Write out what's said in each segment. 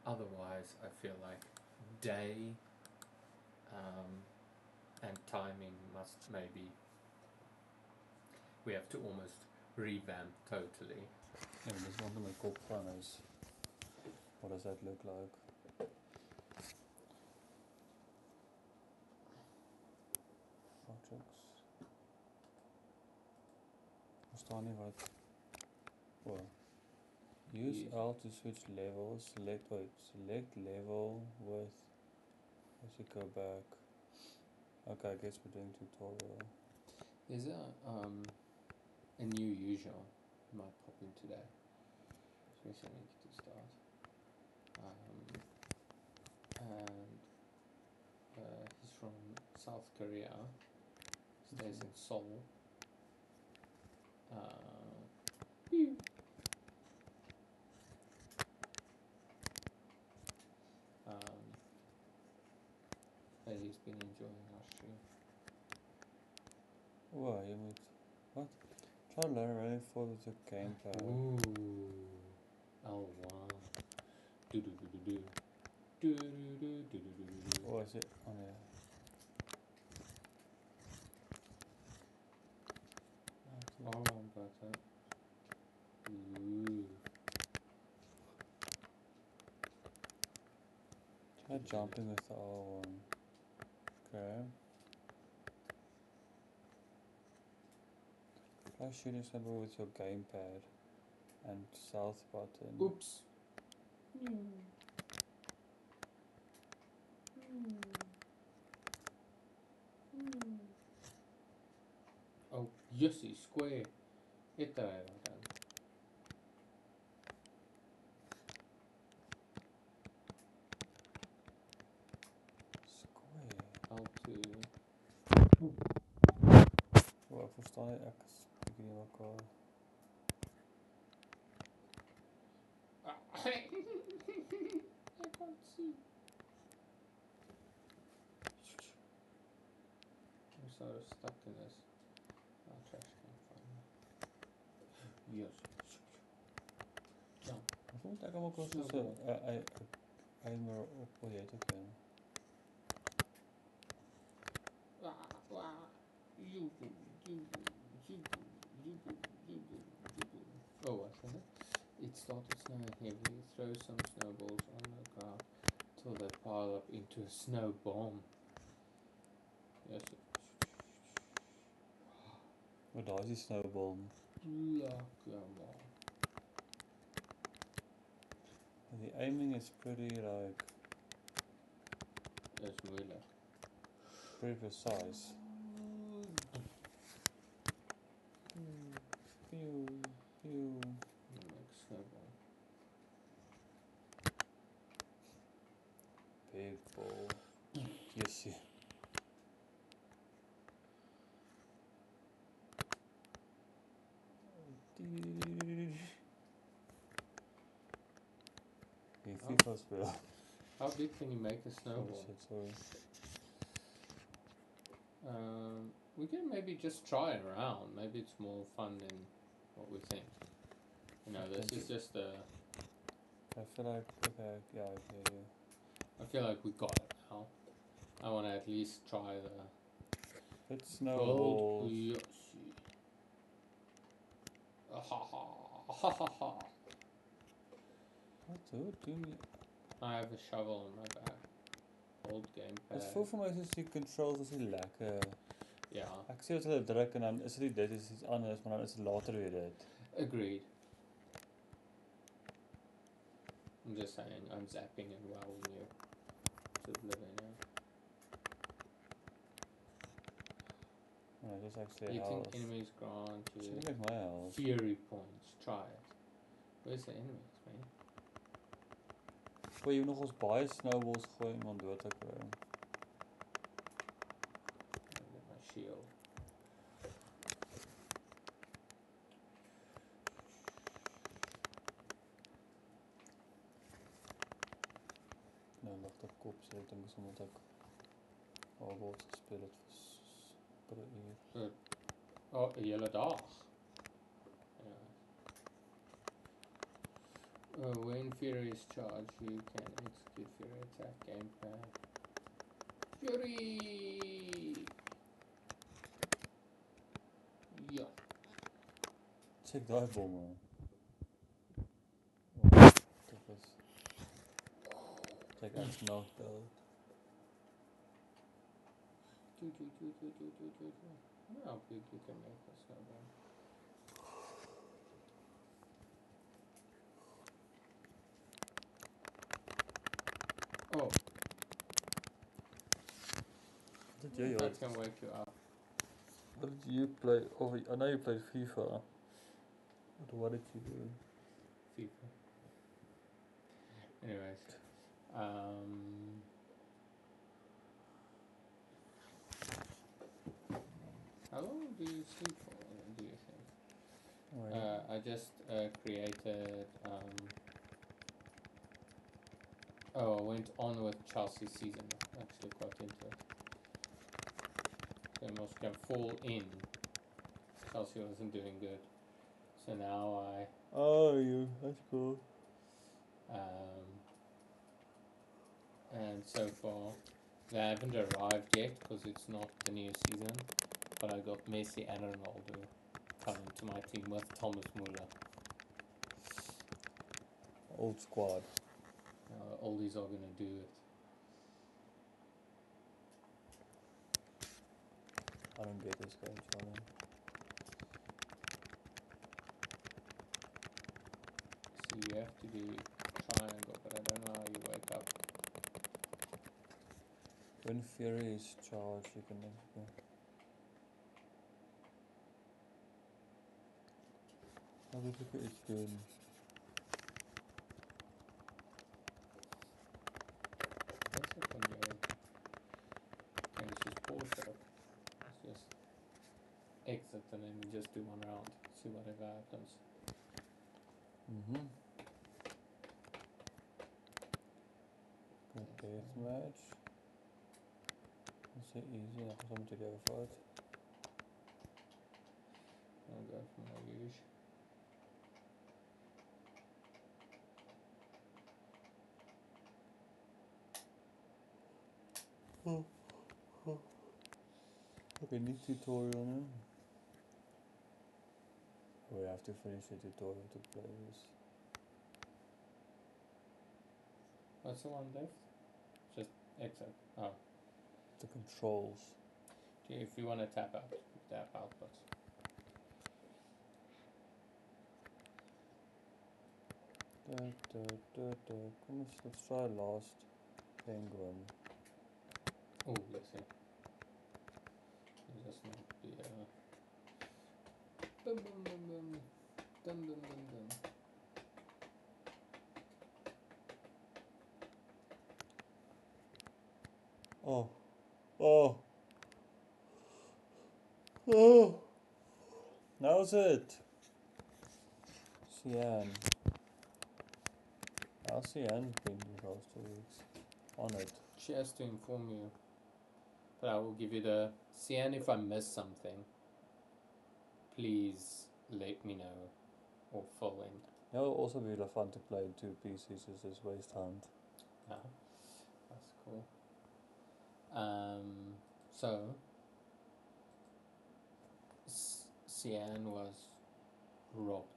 otherwise I feel like day and timing must maybe, we have to almost revamp totally. Yeah, this one to my kop van is, what does that look like? Objects. Verstaan nie wat. Oh. Use L to switch levels. Select level with. As you go back. Okay, I guess we're doing tutorial. There's a new user might pop in today. Especially when you get to start. And he's from South Korea. Stays in Seoul. And he's been enjoying our stream. Wow, you moet. What? Try learn running forward with your gamepad. Ooh. Oh wow. Do do do do do. Do do do do do do. Oh, is it? Oh yeah. All on button. Ooh. Try jumping with the R1. Okay. Try shooting somebody with your gamepad and south button. Oops. Oh, Yossi, square. Hit that then. Square. L2. Oh, ek verstaan nie, ek is bietjie nie mekaar. I can't see. I'm sort of stuck in this. Trash can finally. Yes. Jump. Ek voel ek maak ons so I maar op hoe jy dit doen. Oh, I said it. It started snowing heavily. Throw some snowballs on the ground till they pile up into a snow bomb. Yes. Maar daar is die snowball. Lekker man. The aiming is pretty like. That's moeilijk. Pretty precise. Pew, pew. Like snowball. Big ball. Yes, yeah. FIFA speel. How big can you make a snowball? Sorry. We can maybe just try it around. Maybe it's more fun than what we think. You know, this is just a... I feel like, okay, yeah, okay. I feel like we got it now. I want to at least try the... It's snowballs. Yoshi. Ha ha ha ha ha. Wat doen jy? I have a shovel on my back. Old gamepad. Dit voel vir my soos die controls is nie lekker. Ja. Ek sê as hulle druk en dan is dit dit is iets anders, maar dan is dit later weer dit. Agreed. I'm just saying, I'm zapping and wowing you. It's oblivion, yeah. No, this actually You helps. think enemies grant you Should make my health. fury points? Try it. Where's the enemies, man? Wil jy nog ons baie snowballs gooi om hom dood te kry? I'll get my shield. Nou, ligt op kop, so ek dink is omdat ek Hogwarts gespeel het vir 'n uur. Oh, 'n hele dag. Ja. When Fury is charged, you can execute Fury attack gamepad. Fury! Yeah. Check die bommen. Dat was... Check uit knocked out. How big you can make a snowball. Oh, What did you that can wake you up. What did you play? Oh, I know you played FIFA. But what did you do? FIFA. Anyways, how long do you sleep for? Do you think? I just created. I went on with Chelsea's season. Actually, quite into it. So most can fall in. Chelsea wasn't doing good, so now I. Oh, you. That's cool. And so far, they haven't arrived yet because it's not the new season. But I got Messi and Ronaldo coming to my team with Thomas Muller. Old squad. All these are gonna do it. I don't get this guy, Charlie. See, you have to do triangle, but I don't know how you wake up. When Fury is charged, you can execute. Oh, this is good. That's it from there. And it's just pause it. It's just exit and then we just do one round. See whatever happens. Good deathmatch. That's so easy. I have to go for it. I'll go for my use. Okay, new tutorial now. We have to finish the tutorial to play this. What's the one left? Just exit. Oh. The controls. If you want to tap out, but. Come on, let's try last penguin. Oh, yes, yeah. Just not the. Boom, boom, boom, boom. Dum, dum, dum, dum. Oh. Oh. Oh. How's it? Cyan. How's Cyan been the last 2 weeks? On it. She has to inform you. But I will give you the CN if I miss something. Please let me know or fill in. It will also be fun to play in 2 PCs as this waste hunt. Yeah, that's cool. So Cian was robbed.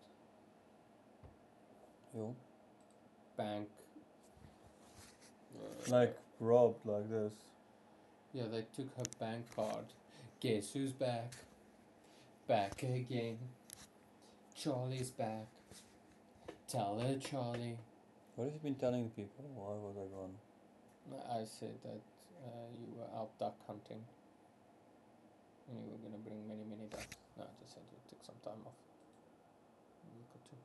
Yo. Bank. Like robbed like this. Yeah, they took her bank card. Guess who's back? Back again. Charlie's back. Tell her, Charlie. What have you been telling people? Why was I gone? I said that you were out duck hunting. And you were going to bring many, many ducks. No, I just said you took some time off. A week or two.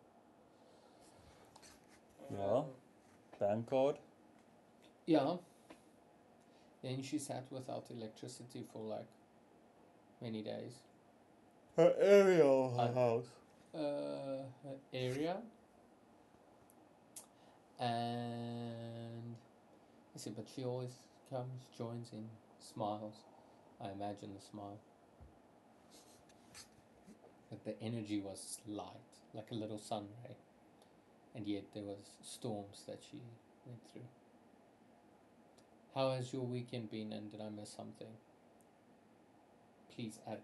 Yeah. Bank card? Yeah. Then she sat without electricity for like many days. Her area or her house? Her area. And I see, but she always comes, joins in, smiles. I imagine the smile. But the energy was light, like a little sun ray. and yet there was storms that she went through. How has your weekend been, and did I miss something? Please add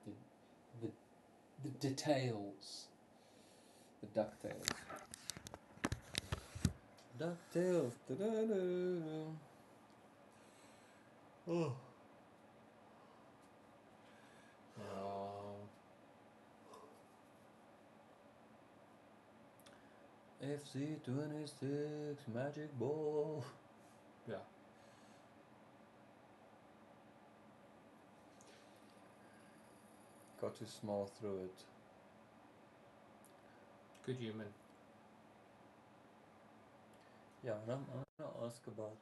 the details. The DuckTales. DuckTales. Oh. FC26 Magic Ball. Yeah. Got to smile through it. Good human. Yeah, and I'm gonna ask about.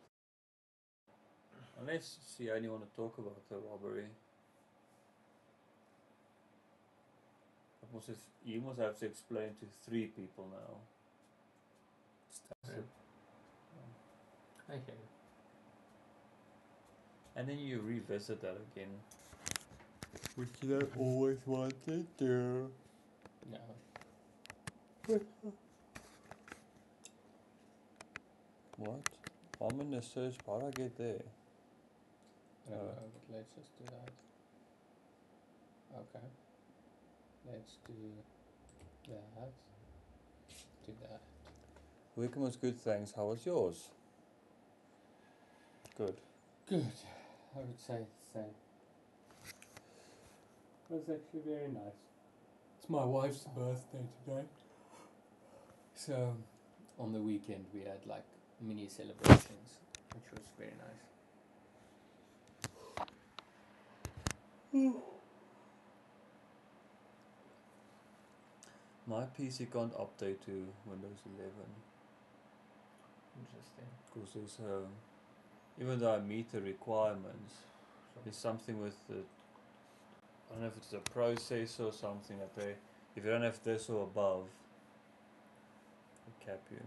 Unless you only want to talk about the robbery. You must have to explain to 3 people now. Yeah. Okay. And then you revisit that again. Which you always wanted to. No. What? I'm in the search. How do I get there? I don't know, but let's just do that. Okay. Let's do that. Do that. Weekend was good, thanks. How was yours? Good. Good. I would say the same. It was actually very nice. It's my wife's birthday today. So, on the weekend we had like mini celebrations, which was very nice. My PC can't update to Windows 11. Interesting. Because there's even though I meet the requirements, there's something with the, I don't know if it's a processor or something that they, if you don't have this or above, they cap you.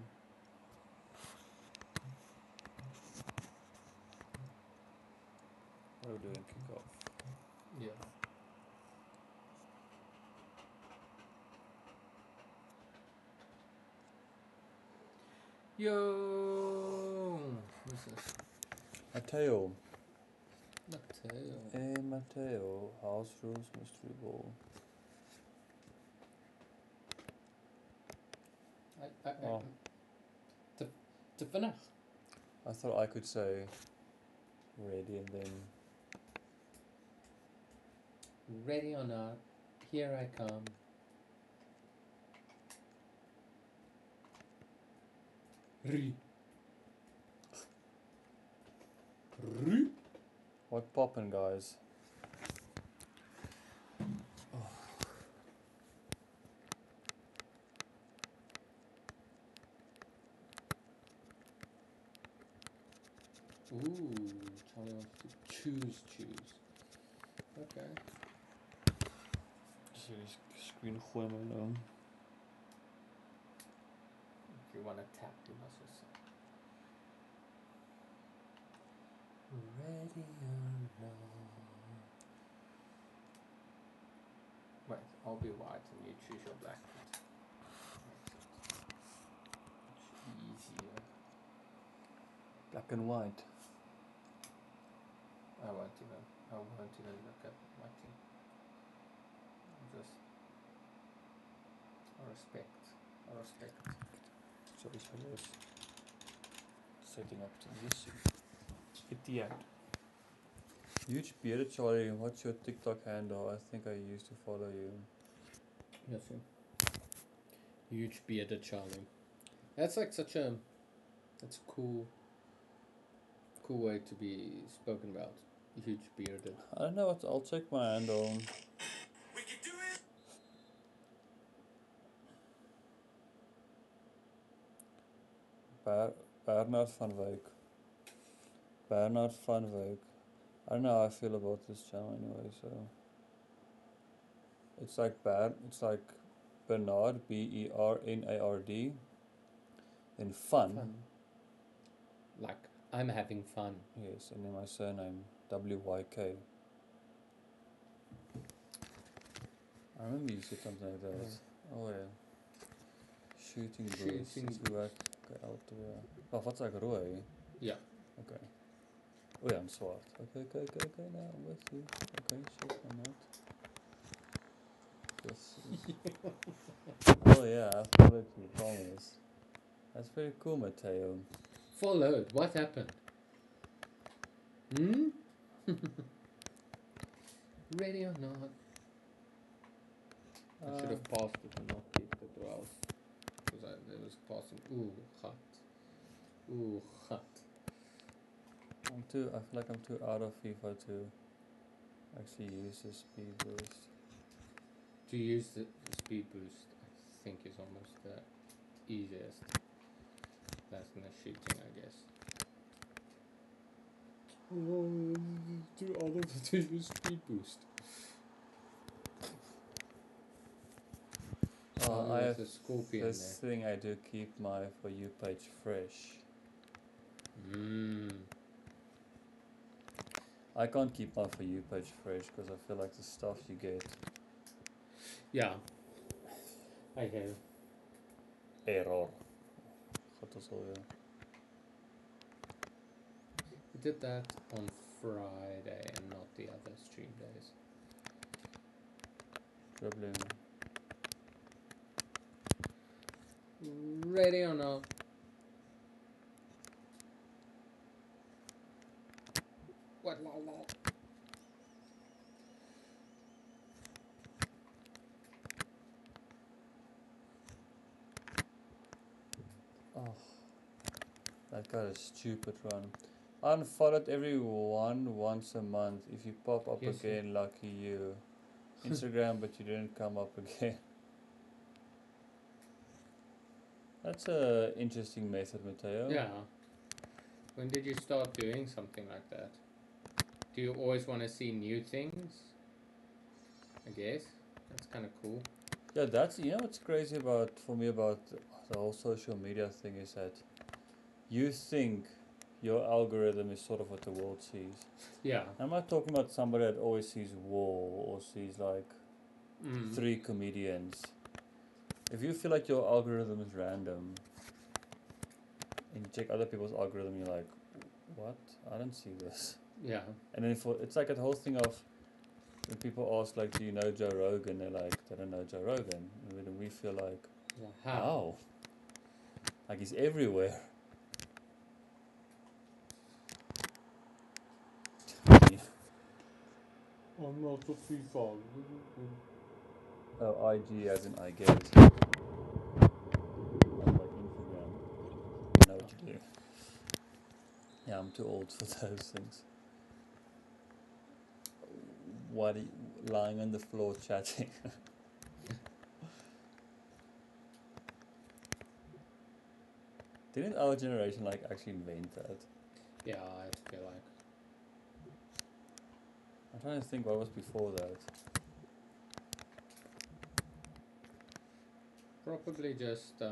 What are we doing? Kick off. Yeah. Yo! Who's this? Mateo. Mateo. Hey Mateo, House Rules Mystery Ball. Oh. Te vinnig. I thought I could say ready and then Ready or not, here I come. Ri. Ri. what poppin', guys? Ooh, Charlie wants to choose. Okay. So screen gooi my nou. If you want to tap, you must just say. Ready or not. Wait, I'll be white and you choose your black. Much easier. Black and white. I won't even look at my team. Just I respect. So this one is setting up to this. Idiot. Huge bearded Charlie, what's your TikTok handle? I think I used to follow you. Yes, sir. Huge bearded Charlie. That's like that's a cool way to be spoken about. Huge bearded. I don't know what, I'll check my handle. We can do it. Bernard van Wyk. Bernard van Wyk. I don't know how I feel about this channel anyway, so it's like Bernard, Bernard, then fun. Like I'm having fun. Yes, and then my surname, WYK. I remember you said something like that. Oh yeah. shooting boost. Shooting Is hoe ek L2. Wag, wat's ek rooi? Ja. Okay. Oh ja, I'm swart. Okay, now I'm with you. Okay, shit, I'm not. This is... Oh yeah, I followed you, promise. That's very cool, Mateo. Followed. What happened? Hmm? Ready or not? I should have passed it and not kept it, or else. Because there was passing. Ooh, hot. Ooh, hot. I feel like I'm too out of FIFA to actually use the speed boost. To use the speed boost, I think is almost the easiest. That's in the shooting, I guess. Oh, too out of to use speed boost. Oh, I have a scorpion this thing I do keep my For You page fresh. there. I can't keep my For You page fresh because I feel like the stuff you get. Yeah. I have. Error. God ons al weer. We did that on Friday and not the other stream days. Dribbling. Ready or not? What la la? Oh, that got a stupid run. Unfollowed everyone once a month. If you pop up Yes, again, lucky you. Instagram, but you didn't come up again. That's a interesting method, Mateo. Yeah. When did you start doing something like that? Do you always want to see new things? I guess. That's kind of cool. Yeah, that's, you know what's crazy about, for me, about the whole social media thing is that you think your algorithm is sort of what the world sees. Yeah. I'm not talking about somebody that always sees war or sees like 3 comedians. If you feel like your algorithm is random and you check other people's algorithm, you're like, what? I don't see this. Yeah. And then it's like the whole thing of when people ask like, do you know Joe Rogan? They're like, they don't know Joe Rogan. And then we feel like, Yeah. how? Like he's everywhere. I'm not a FIFA. Oh, IG as in I get it. Not like Instagram. You know what you do. Yeah, I'm too old for those things. What are you, lying on the floor chatting? Didn't our generation like actually invent that? Yeah, I feel like. I'm trying to think what was before that. Probably just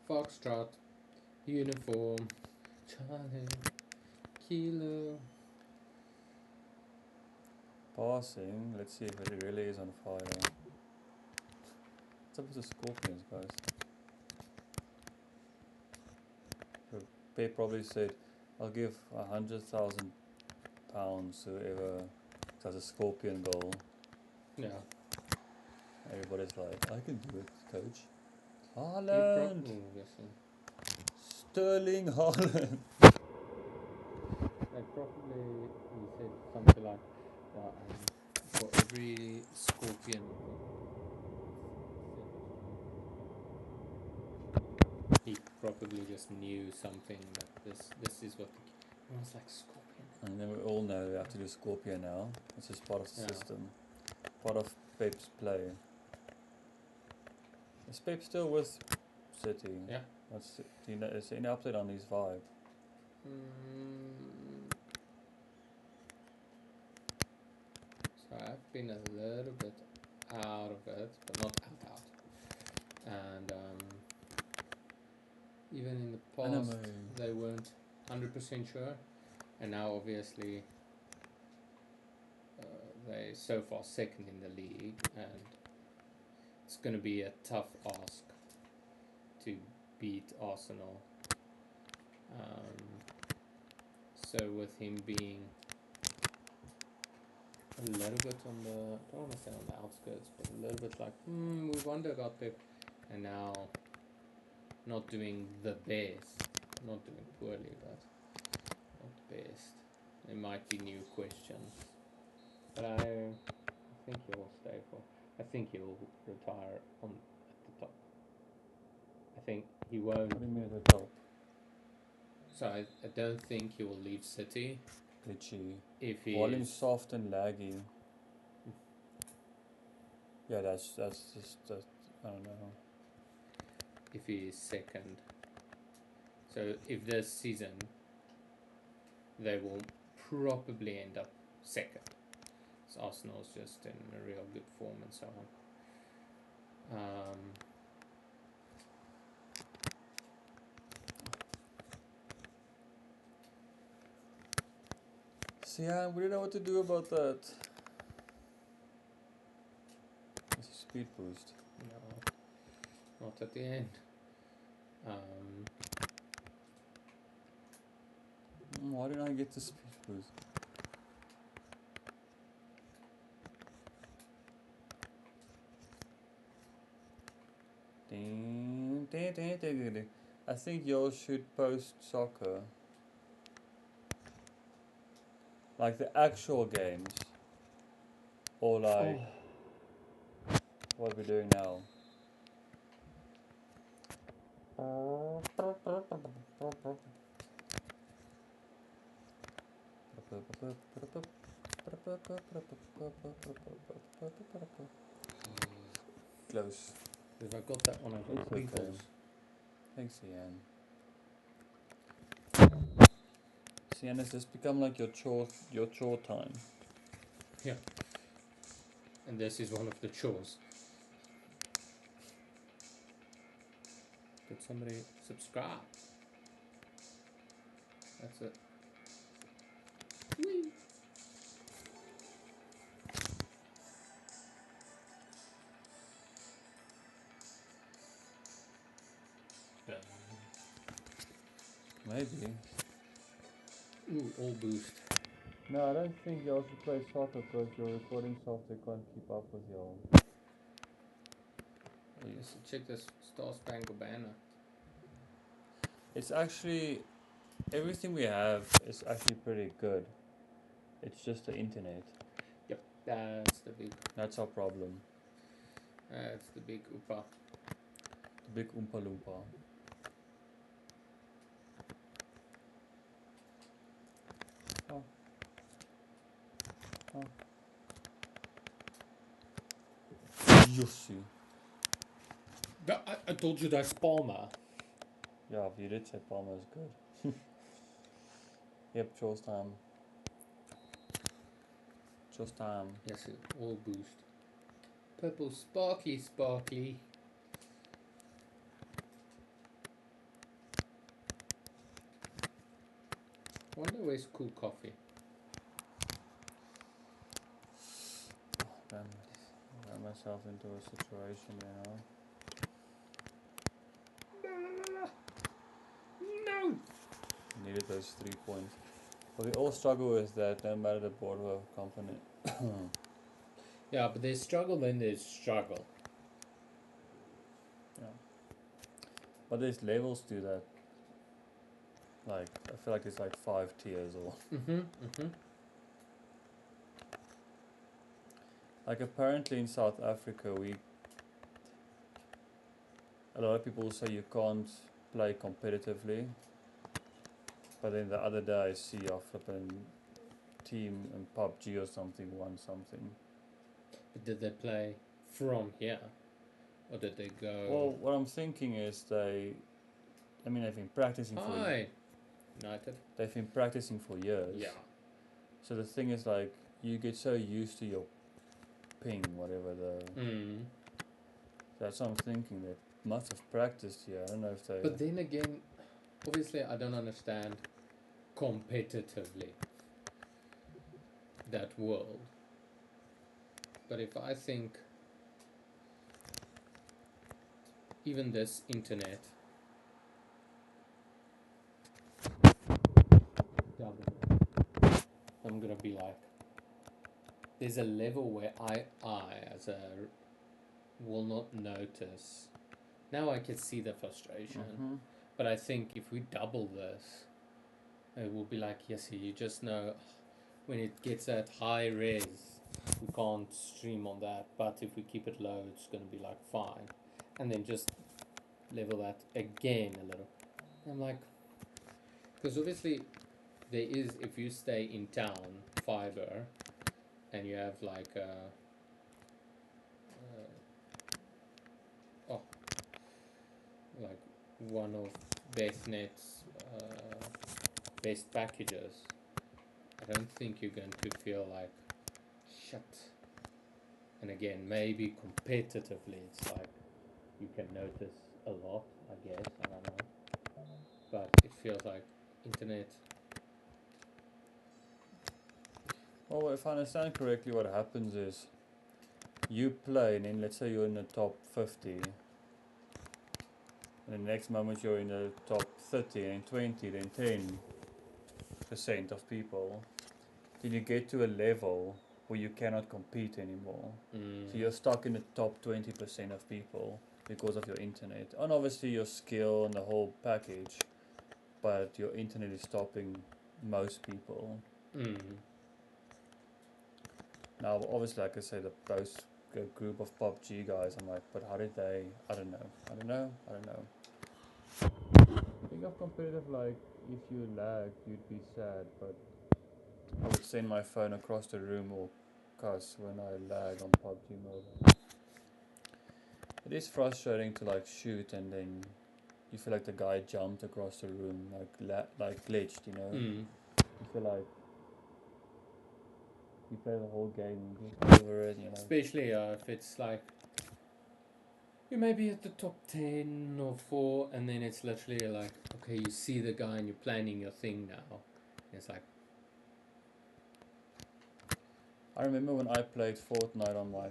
Foxtrot, uniform, Charlie, Kilo. Passing, let's see if it really is on fire. What's up with the scorpions, guys? So Pep probably said, I'll give £100,000 whoever does a scorpion goal. Yeah. Everybody's like, I can do it, coach. He Haaland! Sterling Haaland! Like probably he said something like, for every scorpion. He probably just knew something that this is what it was like scorpion. And then we all know we have to do Scorpion now. It's just part of the Yeah. system. Part of Pep's play. Is Pep still with City? Yeah. Do you know, is there any update on his vibe? So I've been a little bit out of it, but not out. And even in the past, they weren't 100% sure, and now obviously they so far second in the league, and it's going to be a tough ask to beat Arsenal. So with him being a little bit on the, I don't want to say on the outskirts, but a little bit like, we wonder about Pep, and now not doing the best, not doing poorly, but not best. There might be new questions, but I think he'll stay for. I think he'll retire on at the top. I think he won't. What do you mean at the top? So I don't think he will leave City Glitchy. if he Volume is. soft and laggy. Yeah, that's just I don't know. If he is second. So if this season they will probably end up second. So Arsenal's just in a real good form and so on. So yeah, we don't know what to do about that. It's a speed boost. No, not at the end. Why didn't I get the speed boost? Ding, ding, ding, ding, ding, ding. I think y'all should post soccer. Like the actual games. Or like what we're doing now. Close. If I got that one, I got It's okay. winkles. Thanks, Ian. Ian, has this become like your chore time? Yeah. And this is one of the chores. Could somebody subscribe? That's it. Whee! Maybe. Ooh, all boost. No, I don't think y'all should play soccer because your recording software can't keep up with y'all. Let's check this Star Spangled Banner. It's actually everything we have is actually pretty good. It's just the internet. Yep, that's the big. That's our problem. That's the big oopa. The big Oompa Loompa. Oh. Oh. Yossi. I told you that's Palmer. Yeah, you did say Palmer is good. Yep, chores time. Chores time. Yes, all boost. Purple sparkly sparkly. Wonder where's cool coffee. Ran myself into a situation, No! Needed those 3 points. But we all struggle with that, no matter the board or company. Yeah, but there's struggle, then there's struggle. Yeah. But there's levels to that. Like, I feel like it's like 5 tiers or... Like, apparently in South Africa, a lot of people say you can't play competitively. But then the other day I see a flipping team in PUBG or something won something. But did they play from here? Or did they go... Well, what I'm thinking is they've been practicing for United? They've been practicing for years. Yeah. So the thing is, like, you get so used to your ping, whatever that's what I'm thinking. They must have practiced here. I don't know if they... But then again, obviously I don't understand competitively that world. But if I think even this internet, double it. I'm gonna be like, there's a level where I as a will not notice. Now I can see the frustration, but I think if we double this, it will be like, yes, you just know when it gets at high res, we can't stream on that, but if we keep it low, it's going to be like fine. And then just level that again a little. I'm like, because obviously there is, if you stay in town, fiber, and you have like like one of BestNet's best packages, I don't think you're going to feel like shit. And again, maybe competitively, it's like you can notice a lot, I guess, I don't know. But it feels like internet. Well, if I understand correctly, what happens is you play, and then let's say you're in the top 50, and the next moment you're in the top 30, and 20, then 10% of people. Then you get to a level where you cannot compete anymore. So you're stuck in the top 20% of people because of your internet. And obviously your skill and the whole package, but your internet is stopping most people. Now, obviously, like I say, those group of PUBG guys, I'm like, but how did they? I don't know. Think of competitive, like, if you lag, you'd be sad, but I would send my phone across the room or cuss when I lag on PUBG mode. It is frustrating to like shoot and then you feel like the guy jumped across the room, like glitched, you know. You feel like you play the whole game and get over it, you know. Especially if it's like you may be at the top 10 or 4, and then it's literally like, okay, you see the guy and you're planning your thing now. It's like, I remember when I played Fortnite on my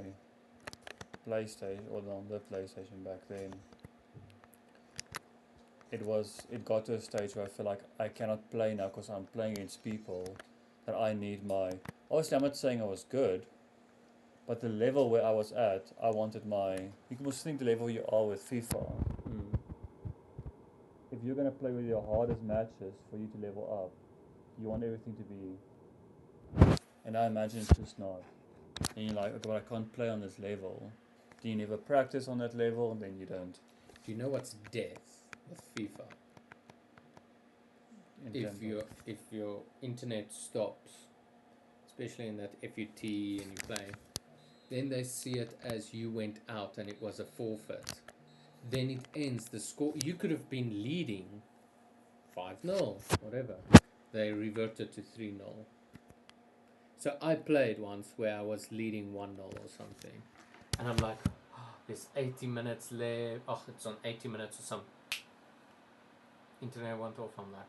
PlayStation, or on the PlayStation back then. It got to a stage where I feel like I cannot play now because I'm playing against people that I need my. Obviously, I'm not saying I was good, but the level where I was at, I wanted my. You must think the level you are with FIFA. If you're gonna play with your hardest matches for you to level up, you want everything to be. And I imagine it's just not. And you're like, okay, but I can't play on this level. Do you never practice on that level? And then you don't. do you know what's death with FIFA? If your internet stops, especially in that FUT and you play, then they see it as you went out and it was a forfeit. Then it ends the score. You could have been leading 5-0, whatever. They reverted to 3-0. So I played once where I was leading 1-0 or something, and I'm like, oh, there's 80 minutes left. Oh, it's on 80 minutes or something. Internet went off. I'm like,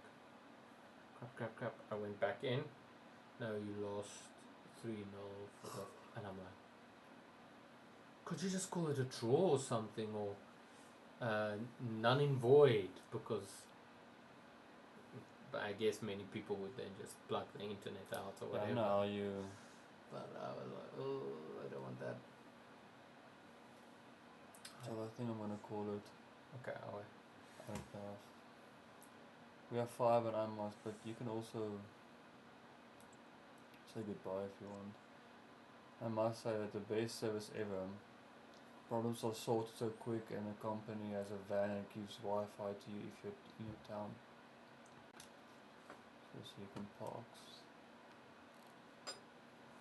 crap. I went back in. No, you lost 3-0 for the. And I'm like, could you just call it a draw or something, or none in void? Because I guess many people would then just plug the internet out or whatever. Yeah, no, you. But I was like, oh, I don't want that. So I think I'm gonna call it. Okay, I'll wait. We have 5 and I'm lost, but you can also say goodbye if you want. I must say that the best service ever. Problems are sorted so quick, and the company has a van and gives Wi-Fi to you if you're in your town. So you can park.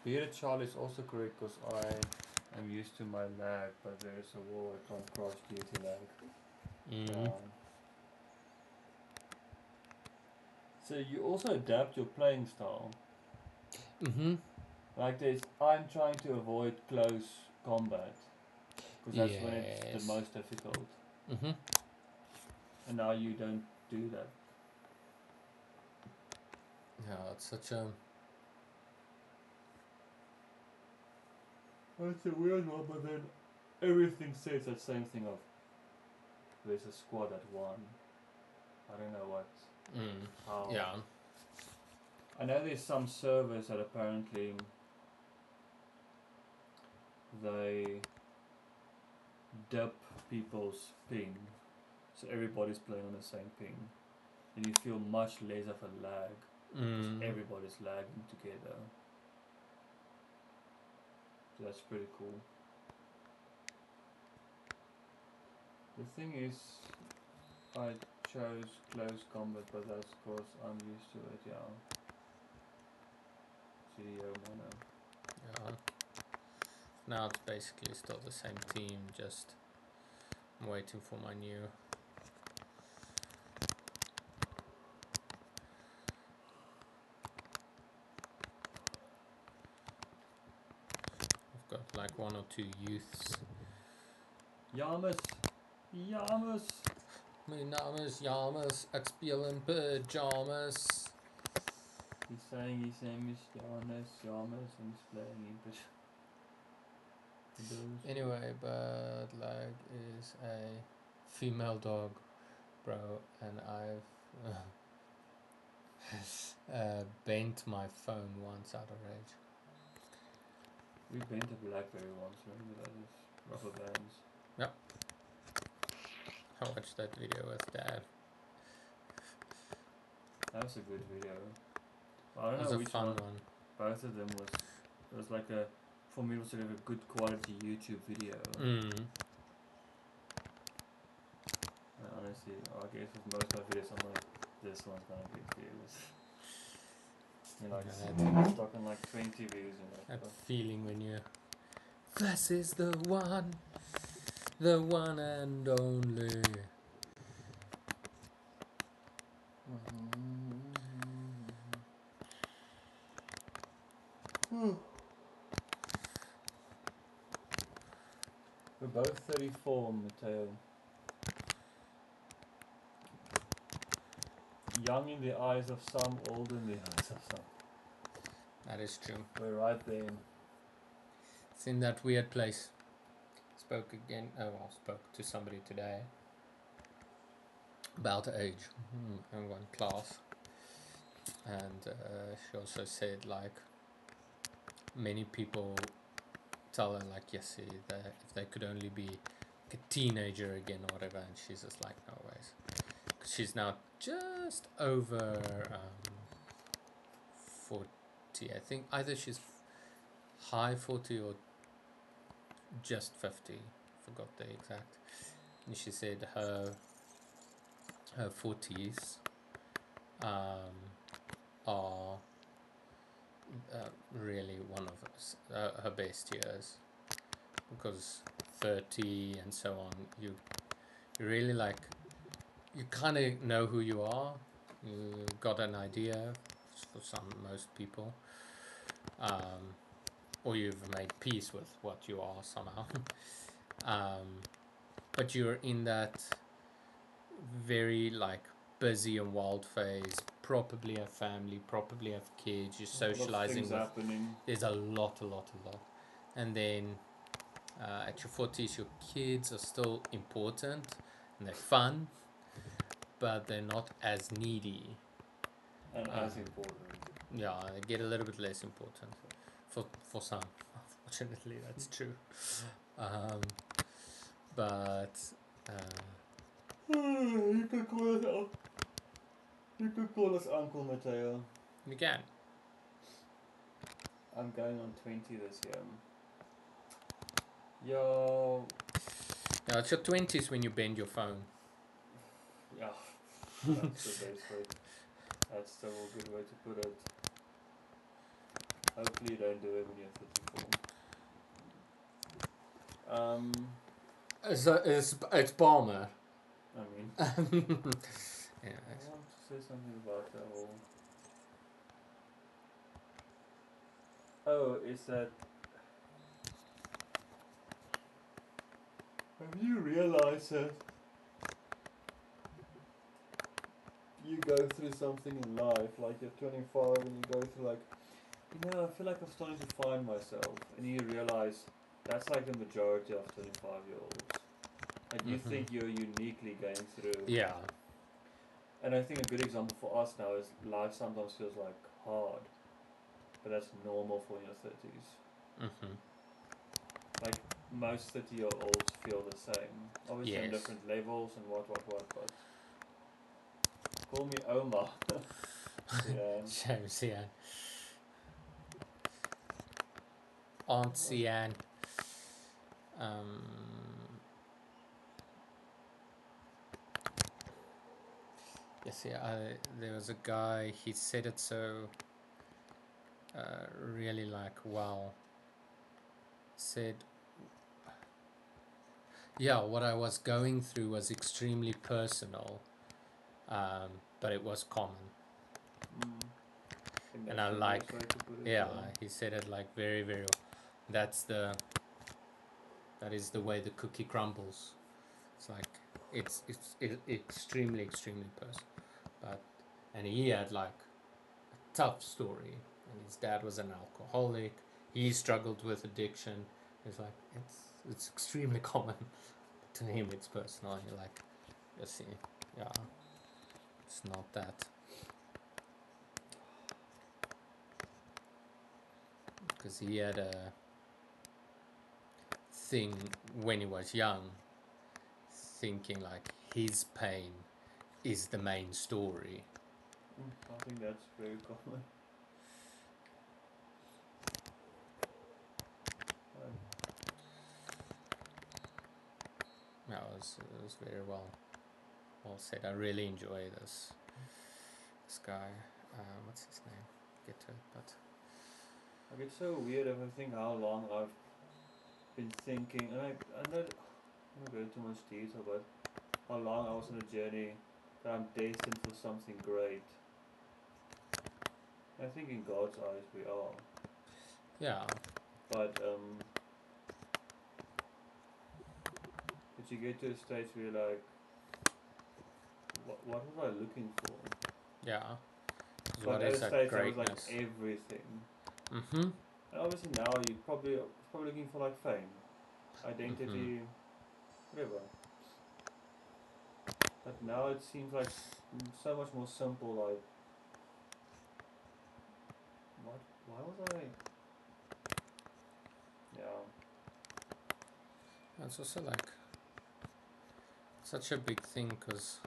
Bearded Charlie is also correct because I am used to my lag, but there is a wall I can't cross due to lag. So you also adapt your playing style. Like this, I'm trying to avoid close combat because that's when it's the most difficult. And now you don't do that. Yeah, it's such a. Well, it's a weird one, but then everything says that same thing of there's a squad that won. I don't know what. How. Yeah. I know there's some servers that apparently they dip people's ping, so everybody's playing on the same ping, and you feel much less of a lag because everybody's lagging together. So that's pretty cool. The thing is, I chose close combat, but that's because I'm used to it, yeah. CDO mono. Yeah. Now it's basically still the same team, just I'm waiting for my new. I've got like 1 or 2 youths. Yamas! Yamas! My name is Yamas, ek speel in pyjamas. He's saying his name is Yamas, and he's playing in pyjamas. Anyway, but like is a female dog, bro, and I've bent my phone once out of rage. We bent a BlackBerry once, remember that? Is rubber bands. Yep. I watched that video with Dad. That was a good video. I don't It was know a which fun one. one. Both of them was. It was like a. For me, it was sort of a good quality YouTube video. Honestly, I guess with most of my videos, I'm like, this one's gonna get views. You know, like, stuck on like 20 views and That stuff. feeling when you. This is the one and only. We're both 34, Mateo. Young in the eyes of some, old in the eyes of some. That is true. We're right there. It's in that weird place. Spoke to somebody today about age in one class, and she also said like many people tell her like yes, if they could only be like a teenager again or whatever, and she's just like no ways, 'cause she's now just over 40. I think either she's high 40 or just 50. Forgot the exact. And she said her 40s are really one of her best years, because 30 and so on, you really like, you kind of know who you are, you got an idea for most people, or you've made peace with what you are somehow. But you're in that very like busy and wild phase, probably have family, probably have kids, you're socializing with, happening. there's a lot, and then at your 40s your kids are still important and they're fun, but they're not as needy And as important. Yeah, they get a little bit less important for some. Unfortunately, that's true. But You could call us Uncle Mateo. you can. I'm going on 20 this year. Yo. Yeah, it's your 20s when you bend your phone. Yeah. That's the best way. That's the good way to put it. Hopefully you don't do it when you're 34. It's Palmer. I mean, Yeah. I want to say something about that whole. Oh, is that. Have you realized that you go through something in life, like you're 25 and you go through like, I feel like I'm starting to find myself, and you realize that's like the majority of 25-year-olds. and you think you're uniquely going through. Yeah. And I think a good example for us now is life sometimes feels like hard, but that's normal for in your 30s. Mm-hmm. Like most 30-year-olds feel the same. Obviously on Yes. different levels and what, but call me Oma. Yeah. Shame, Sian. Aunt Sian. Yes, yeah. There was a guy. He said it so. Really like wow. Said, yeah, what I was going through was extremely personal, but it was common. And I like, yeah, he said it like very, very. That is the way the cookie crumbles. It's like it's extremely personal, but and he had like a tough story, and his dad was an alcoholic. He struggled with addiction. It's like it's extremely common. To him, it's personal. And you're like, you see, yeah, it's not that. Because he had a thing when he was young, thinking like his pain is the main story. I think that's very common. Yeah, it was very well said. I really enjoy this guy. What's his name? Get to it, but Like it's so weird if I think how long I've been thinking, and I don't go too much detail, but how long I was on a journey that I'm destined for something great. I think in God's eyes we are. yeah. But you get to a stage where you're like, what was I looking for? Yeah. Like What at a is that stage I was like greatness? everything. Mm-hmm. And obviously now you're probably looking for like fame, identity, whatever. But now it seems like so much more simple. Like, what? Why was I? Yeah. It's also like such a big thing because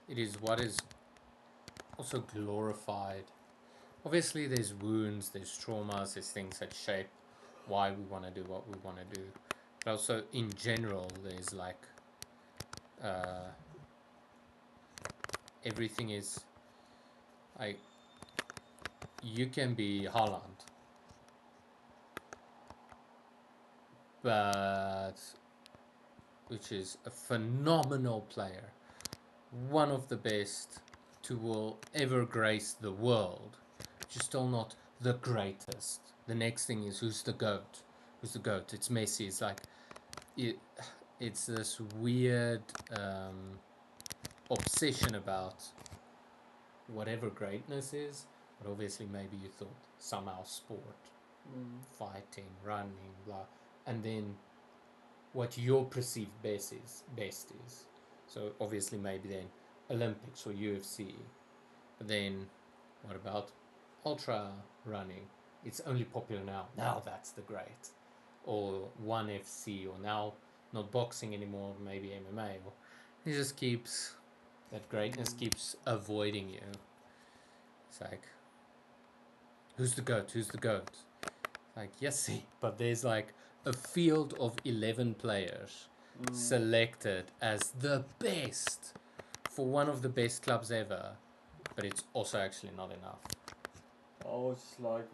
it is what is also glorified. Obviously, there's wounds, there's traumas, there's things that shape why we want to do what we want to do. But also, in general, there's like everything is like you can be Holland, but which is a phenomenal player, one of the best to will ever grace the world, just still not the greatest. The next thing is who's the GOAT? Who's the GOAT? It's Messi. It's like it's this weird obsession about whatever greatness is, but obviously maybe you thought somehow sport, fighting, running, blah, and then what your perceived best is. So obviously maybe then Olympics or UFC, but then what about ultra running? It's only popular now. Now that's the great, or ONE FC, or now not boxing anymore, maybe MMA. Or it just keeps that greatness keeps avoiding you. It's like, who's the goat? Who's the goat? Like, yes, see, but there's like a field of 11 players selected as the best for one of the best clubs ever, but it's also actually not enough. I was just like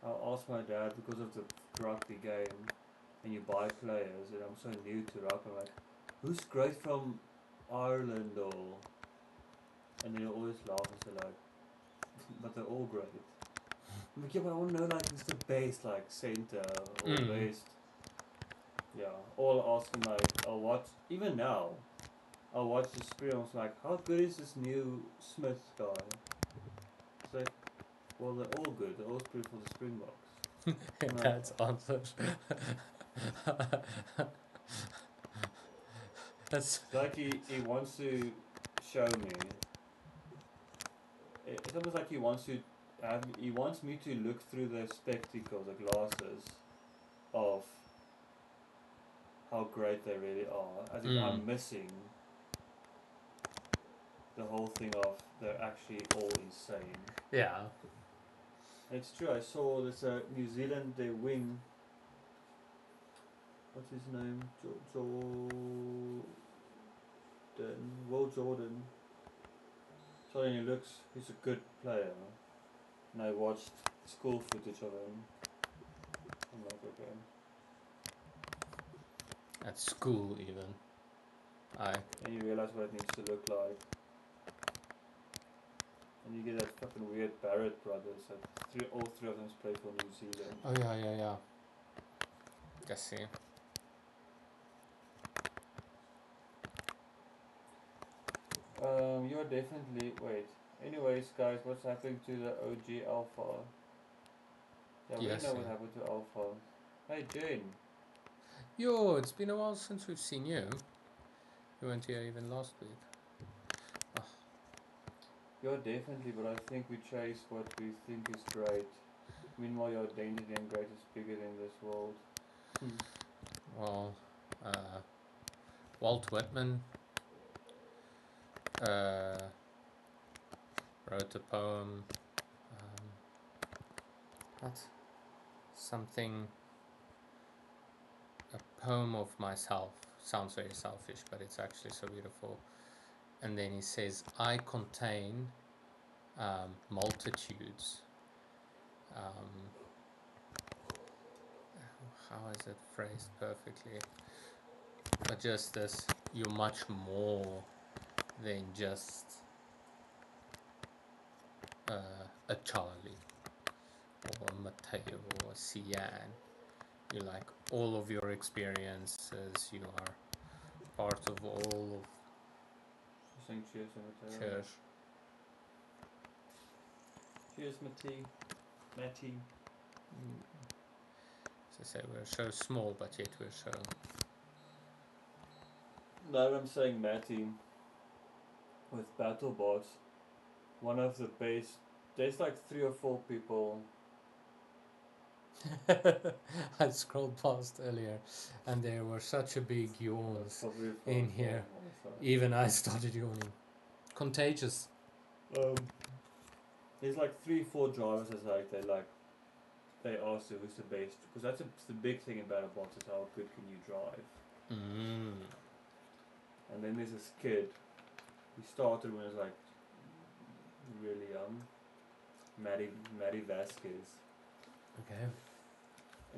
I asked my dad because of the rugby game, and you buy players, and I'm so new to rugby. I'm like, who's great from Ireland or? And they always laugh and say like, but they're all great. I'm like, yeah, but I want to know like who's the best like centre or best. Yeah, or I'll ask him like, I'll watch even now. I'll watch the Springboks like, how good is this new Smith guy? It's like, well, they're all good. They're all good for the Springboks. And Dad's answer. That's It's like he wants to show me. It's almost like he wants me to look through the spectacles, the glasses, of how great they really are, as if I'm missing the whole thing of they're actually all insane. yeah. It's true. I saw this New Zealand they wing. What's his name? Jordan. Will Jordan. So he looks. He's a good player. And I watched school footage of him. I'm like, okay. At school even. And you realize what it needs to look like. And you get that fucking weird Barrett brothers. That all three of them play for New Zealand. Oh yeah. I see. You're definitely wait. Anyways, guys, what's happening to the OG Alpha? Yeah, we Yes, know what yeah. happened to Alpha. Hey, Jane. Yo, it's been a while since we've seen you. You weren't here even last week. You're definitely, but I think we chase what we think is great. Meanwhile, your identity and great is bigger than this world. Well, Walt Whitman wrote a poem. What? Something. A poem of myself. Sounds very selfish, but it's actually so beautiful. And then he says, I contain multitudes. How is it phrased perfectly? But just this, you're much more than just a Charlie or a Mateo or a Cian. You like all of your experiences. You are part of all of Saying cheers, Mateo. church. Cheers, Matty. As I say, we're so small, but yet we're so. No, I'm saying Matty. With BattleBots, one of the base. There's like 3 or 4 people. I scrolled past earlier, and there were such a big yawns in here. Even I started yawning. Contagious. There's like 3-4 drivers that's like they ask you who's the best, because that's the big thing about a bot is how good can you drive. And then there's this kid. He started when he was like really young. Matty Vasquez. Okay.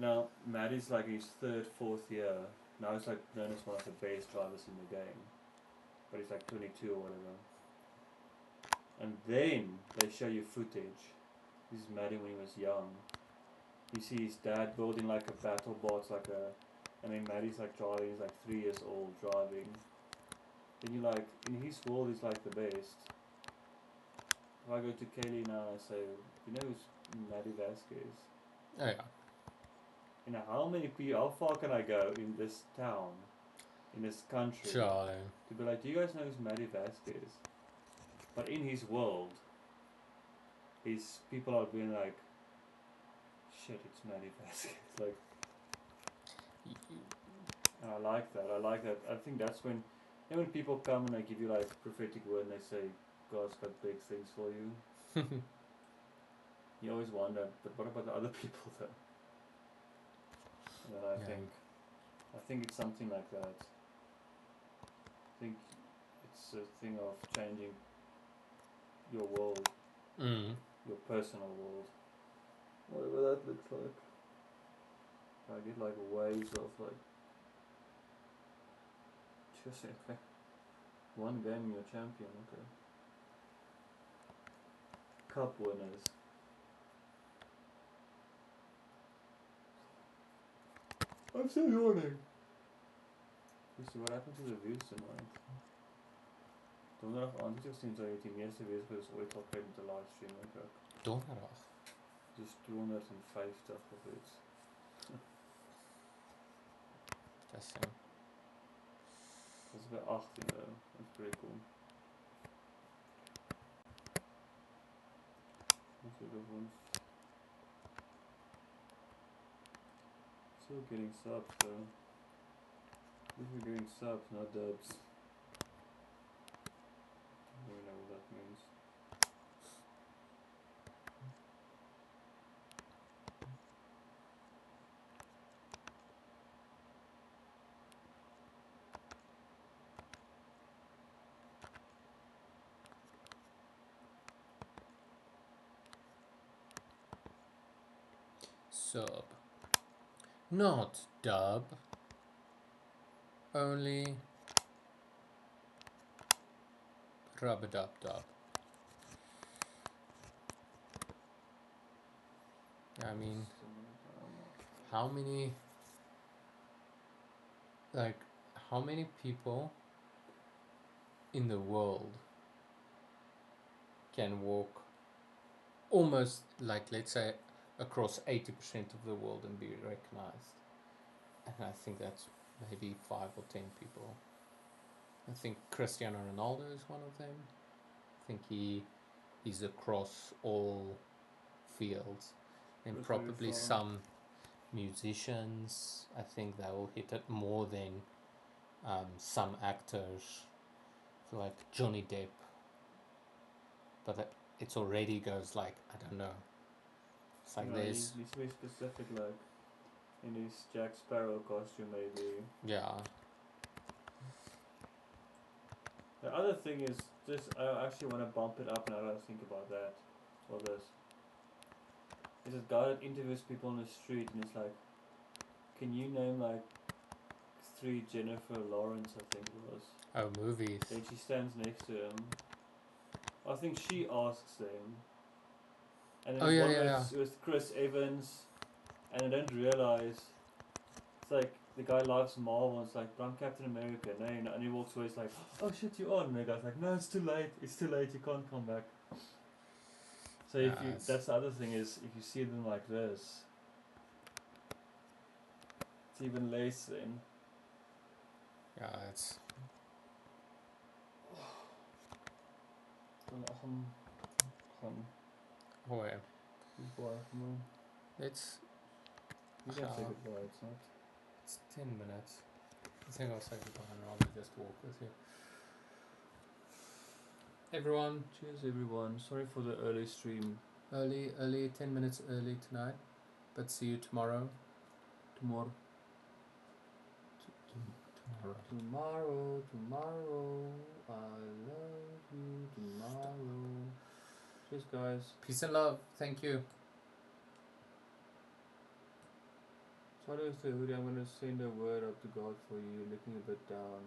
Now Matty's like in his 3rd, 4th year. Now he's like known as one of the best drivers in the game. But he's like 22 or whatever. And then they show you footage. This is Matty when he was young. You see his dad building like a BattleBot, and then Matty's like driving, he's like 3 years old driving. Then you like, in his world he's like the best. If I go to Kaylee now and I say, you know who's Matty Vasquez? Oh yeah. You know, how far can I go in this town, in this country, Charlie. to be like, do you guys know who's Matty Vasquez? But in his world, his people are being like, shit, it's Matty Vasquez. Like, and I like that. I think that's when, you know, when people come and they give you like prophetic word and they say, God's got big things for you. You always wonder, but what about the other people though? And then I think it's something like that. I think it's a thing of changing your world, your personal world, whatever that looks like. I get like waves of like, just okay, one game you're champion, okay. Cup winners. I'm still yawning. You see what happened to the views tonight? Donderdag aand het ek sien sy het die meeste wees by ons ooit al kyk met 'n livestream ook. Donderdag. Dus 250 of iets. Interesting. Dat is bij 18 though. That's pretty cool. What's the other ones? Still getting subs though. At least we're getting subs, not dubs. I don't know what that means. Sub. Not dub. Only rub-a-dub-dub. I mean, how many people in the world can walk almost, like, let's say, across 80% of the world and be recognized? And I think that's maybe 5 or 10 people. I think Cristiano Ronaldo is one of them. I think he's across all fields. And That's probably very far. some musicians, I think they will hit it more than some actors, like Johnny Depp. But it already goes like, I don't know. It's like No, this. needs to be specific, like in his Jack Sparrow costume maybe. Yeah. The other thing is this, I actually want to bump it up now that I think about that. Well, this is a guy that interviews people on the street and it's like, can you name like 3 Jennifer Lawrence, I think it was. Oh, movies. Then she stands next to him. I think she asks them. And then Oh, there's yeah, one yeah, with Chris Evans, and I don't realize. It's like the guy loves Marvel. And it's like, but I'm Captain America. No, you're not. And he walks away. It's like, oh shit, you're on. And the guy's like, no, it's too late. It's too late. You can't come back. So if you, Nice. that's the other thing is if you see them like this, it's even less then. Yeah, it's oh yeah. Goodbye, come on. It's You can say goodbye. It's not. It's 10 minutes. I think I'll say goodbye and rather just walk with you. Everyone, Cheers, everyone. Sorry for the early stream. early, 10 minutes early tonight. But see you tomorrow. Tomorrow. Tomorrow. Tomorrow. I love you. Tomorrow. Cheers, guys. Peace and love. Thank you. Sorry, Mr. Hoodie, I'm gonna send a word up to God for you. You're looking a bit down.